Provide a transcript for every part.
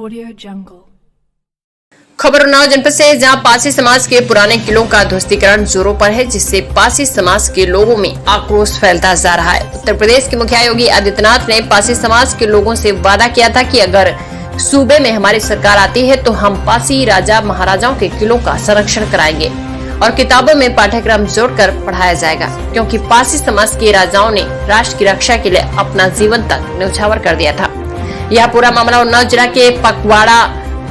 Audio Jungle। खबर उन्नाव जनपद से, जहां पासी समाज के पुराने किलों का ध्वस्तीकरण जोरों पर है, जिससे पासी समाज के लोगों में आक्रोश फैलता जा रहा है। उत्तर प्रदेश के मुखिया योगी आदित्यनाथ ने पासी समाज के लोगों से वादा किया था कि अगर सूबे में हमारी सरकार आती है तो हम पासी राजा महाराजाओं के किलों का संरक्षण कराएंगे और किताबों में पाठ्यक्रम जोड़कर पढ़ाया जाएगा, क्योंकि पासी समाज के राजाओं ने राष्ट्र की रक्षा के लिए अपना जीवन तक न्यौछावर कर दिया था। यह पूरा मामला उन्नाव जिला के पकवाड़ा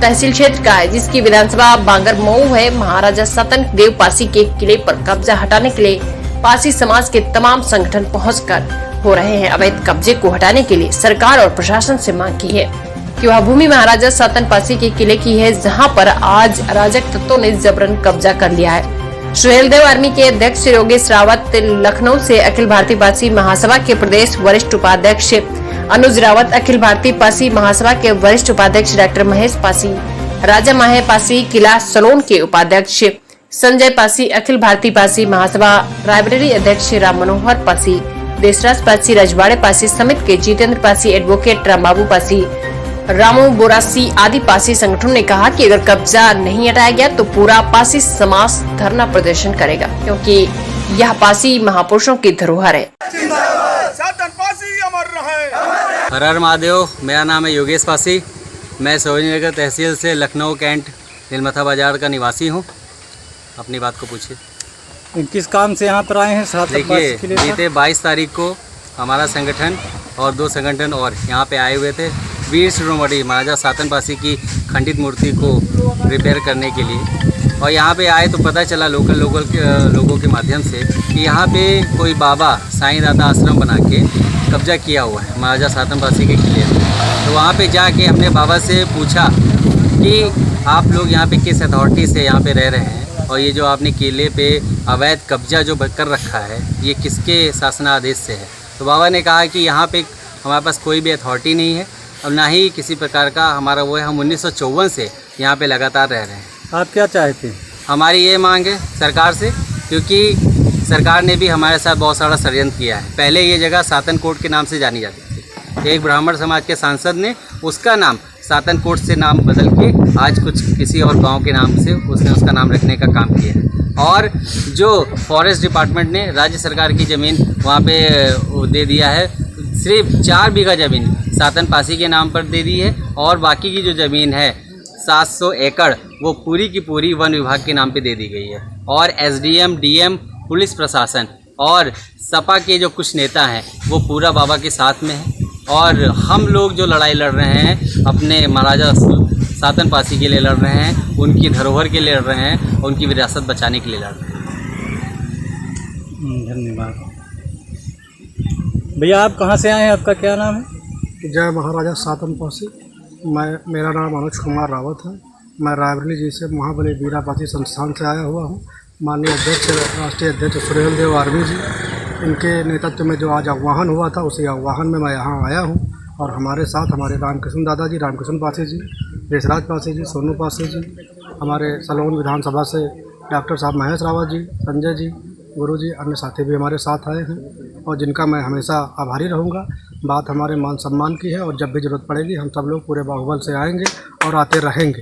तहसील क्षेत्र का है, जिसकी विधानसभा बांगर मऊ है। महाराजा सतन देव पासी के किले पर कब्जा हटाने के लिए पासी समाज के तमाम संगठन पहुंचकर हो रहे हैं। अवैध कब्जे को हटाने के लिए सरकार और प्रशासन से मांग की है कि वह भूमि महाराजा सतन पासी के किले की है, जहां पर आज अराजक तत्वों ने जबरन कब्जा कर लिया है। सुहेलदेव आर्मी के अध्यक्ष योगेश रावत, लखनऊ से अखिल भारतीय पासी महासभा के प्रदेश वरिष्ठ उपाध्यक्ष अनुज रावत, अखिल भारतीय पासी महासभा के वरिष्ठ उपाध्यक्ष डॉक्टर महेश पासी, राजा माहे पासी किला सलोन के उपाध्यक्ष संजय पासी, अखिल भारतीय पासी महासभा रायबरेली अध्यक्ष राम मनोहर पासी, देशराज पासी, रजवाड़े पासी समिति के जितेंद्र पासी, एडवोकेट रामबाबू पासी, रामू बोरासी आदि पासी संगठनों ने कहा कि अगर कब्जा नहीं हटाया गया तो पूरा पासी समाज धरना प्रदर्शन करेगा, क्योंकि यह पासी महापुरुषों की धरोहर है। हर हर महादेव। मेरा नाम है योगेश पासी। मैं सरोजनी तहसील से लखनऊ कैंट नीलमथा बाजार का निवासी हूँ। अपनी बात को पूछिए। किस काम से यहाँ पर आए हैं? देखिए, बीते 22 तारीख को हमारा संगठन और 2 संगठन और यहाँ पे आए हुए थे वीर शिरोमणि महाराजा सातन पासी की खंडित मूर्ति को रिपेयर करने के लिए। और यहाँ पे आए तो पता चला लोगों के माध्यम से कि यहाँ पे कोई बाबा साईं दादा आश्रम बना के कब्जा किया हुआ है महाराजा सातन पासी के किले। तो वहाँ पे जाके हमने बाबा से पूछा कि आप लोग यहाँ पे किस अथॉरिटी से यहाँ पे रह रहे हैं और ये जो आपने किले पे अवैध कब्जा जो कर रखा है ये किसके शासनादेश से है। तो बाबा ने कहा कि यहाँ पे हमारे पास कोई भी अथॉरिटी नहीं है और ना ही किसी प्रकार का हमारा वो है। हम 1954 से यहाँ पे लगातार रह रहे हैं। आप क्या चाहते हैं? हमारी ये मांग है सरकार से, क्योंकि सरकार ने भी हमारे साथ बहुत सारा षड्यंत्र किया है। पहले ये जगह सातन कोट के नाम से जानी जाती थी। एक ब्राह्मण समाज के सांसद ने उसका नाम सातन कोट से नाम बदल के आज किसी और गांव के नाम से उसने उसका नाम रखने का काम किया है। और जो फॉरेस्ट डिपार्टमेंट ने राज्य सरकार की ज़मीन वहाँ पे दे दिया है, सिर्फ 4 बीघा ज़मीन सातन पासी के नाम पर दे दी है और बाकी की जो ज़मीन है 700 एकड़ वो पूरी की पूरी वन विभाग के नाम पे दे दी गई है। और एसडीएम, डीएम, पुलिस प्रशासन और सपा के जो कुछ नेता हैं वो पूरा बाबा के साथ में है। और हम लोग जो लड़ाई लड़ रहे हैं अपने महाराजा सातन पासी के लिए लड़ रहे हैं, उनकी धरोहर के लिए लड़ रहे हैं, उनकी विरासत बचाने के लिए लड़ रहे हैं। धन्यवाद भैया। आप कहाँ से आए हैं? आपका क्या नाम है? जय महाराजा सातन पासी। मेरा नाम अनुज कुमार रावत है। मैं रायबरेली जी से महाबली वीरा पासी संस्थान से आया हुआ हूँ। माननीय अध्यक्ष, राष्ट्रीय अध्यक्ष सुहेलदेव आर्मी जी, इनके नेतृत्व में जो आज आह्वान हुआ था उसी आह्वान में मैं यहाँ आया हूँ। और हमारे साथ हमारे रामकृष्ण दादा जी, रामकृष्ण पासी जी, देशराज पासी जी, सोनू पासी जी, हमारे सलोन विधानसभा से डॉक्टर साहब महेश रावत जी, संजय जी, गुरु जी, अन्य साथी भी हमारे साथ आए हैं और जिनका मैं हमेशा आभारी रहूँगा। बात हमारे मान सम्मान की है और जब भी ज़रूरत पड़ेगी हम सब लोग पूरे बाहुबल से आएंगे और आते रहेंगे।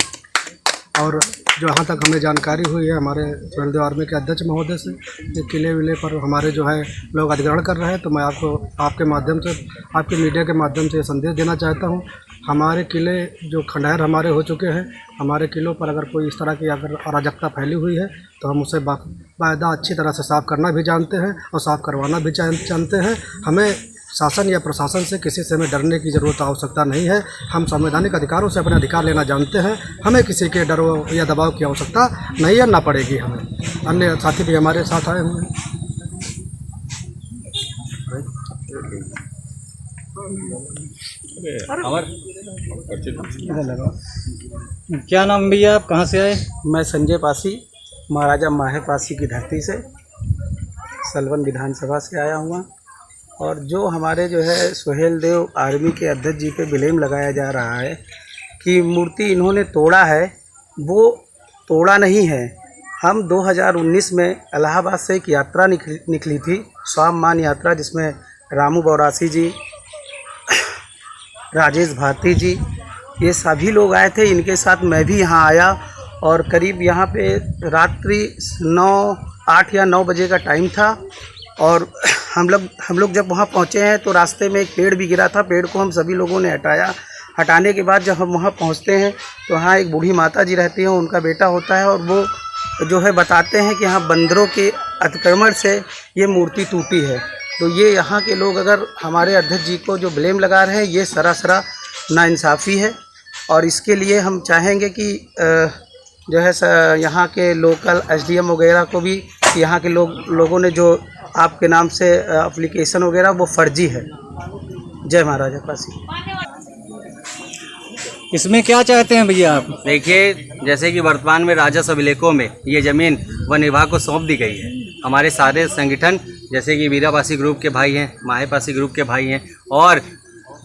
और जहाँ तक हमें जानकारी हुई है हमारे सुहेलदेव आर्मी के अध्यक्ष महोदय से, ये किले विले पर हमारे जो है लोग अधिग्रहण कर रहे हैं, तो मैं आपको आपके माध्यम से, आपके मीडिया के माध्यम से संदेश देना चाहता हूँ। हमारे किले जो खंडहर हमारे हो चुके हैं, हमारे किलों पर अगर कोई इस तरह की अगर अराजकता फैली हुई है तो हम उसे बाकायदा अच्छी तरह से साफ़ करना भी जानते हैं और साफ़ करवाना भी जानते हैं। हमें शासन या प्रशासन से किसी से हमें डरने की ज़रूरत आवश्यकता नहीं है। हम संवैधानिक अधिकारों से अपने अधिकार लेना जानते हैं। हमें किसी के डर या दबाव की आवश्यकता नहीं है, ना पड़ेगी हमें। अन्य साथी भी हमारे साथ आए हुए हैं। क्या नाम भैया? आप कहाँ से आए? मैं संजय पासी, महाराजा माहे पासी की धरती से सलवन विधानसभा से आया हुआ। और जो हमारे जो है सुहेलदेव आर्मी के अध्यक्ष जी पे ब्लेम लगाया जा रहा है कि मूर्ति इन्होंने तोड़ा है, वो तोड़ा नहीं है। हम 2019 में इलाहाबाद से एक यात्रा निकली थी, स्वाभिमान यात्रा, जिसमें रामू बोरासी जी, राजेश भारती जी ये सभी लोग आए थे, इनके साथ मैं भी यहाँ आया और करीब यहाँ पे रात्रि 8 या 9 बजे का टाइम था और हम लोग जब वहाँ पहुँचे हैं तो रास्ते में एक पेड़ भी गिरा था। पेड़ को हम सभी लोगों ने हटाने के बाद जब हम वहाँ पहुँचते हैं तो वहाँ एक बूढ़ी माता जी रहती हैं, उनका बेटा होता है और वो जो है बताते हैं कि हाँ बंदरों के अतिक्रमण से ये मूर्ति टूटी है। तो ये यहाँ के लोग अगर हमारे अध्यक्ष जी को जो ब्लेम लगा रहे हैं, ये सरासर नाइंसाफ़ी है और इसके लिए हम चाहेंगे कि जो है यहाँ के लोकल एसडीएम वगैरह को भी, यहाँ के लोगों ने जो आपके नाम से एप्लीकेशन वगैरह वो फर्जी है। जय महाराजा पासी। इसमें क्या चाहते हैं भैया आप? देखिए, जैसे कि वर्तमान में राजस्व अभिलेखों में ये ज़मीन वन विभाग को सौंप दी गई है। हमारे सारे संगठन जैसे कि वीरापासी ग्रुप के भाई हैं, माहेपासी ग्रुप के भाई हैं और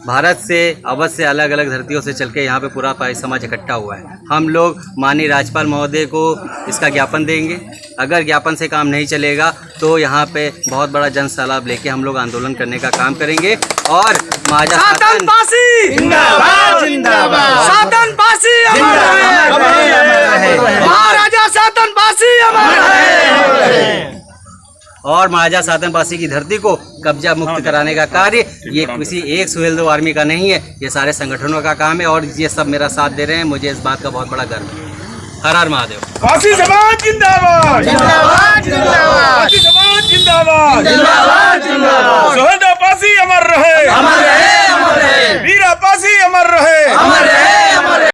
भारत से अवध से अलग अलग धरतियों से चल के यहाँ पे पूरा पासी समाज इकट्ठा हुआ है। हम लोग माननीय राज्यपाल महोदय को इसका ज्ञापन देंगे। अगर ज्ञापन से काम नहीं चलेगा तो यहाँ पे बहुत बड़ा जन सैलाब लेके हम लोग आंदोलन करने का काम करेंगे और महाराजा सातन पासी जिंदाबाद, जिंदाबाद, सातन पासी अमर रहे, महाराजा सातन पासी अमर रहे। और महाराजा सातन पासी की धरती को कब्जा मुक्त कराने का कार्य ये किसी एक सुहेलदेव आर्मी का नहीं है, ये सारे संगठनों का काम है और ये सब मेरा साथ दे रहे हैं। मुझे इस बात का बहुत बड़ा गर्व है। हर हर महादेव। पासी समाज जिंदाबाद, जिंदाबाद, जिंदाबाद, पासी समाज जिंदाबाद, जिंदाबाद, जिंदाबाद, सुहेलदेव पासी अमर रहे, अमर रहे, अमर रहे, वीरा पासी अमर रहे, अमर रहे।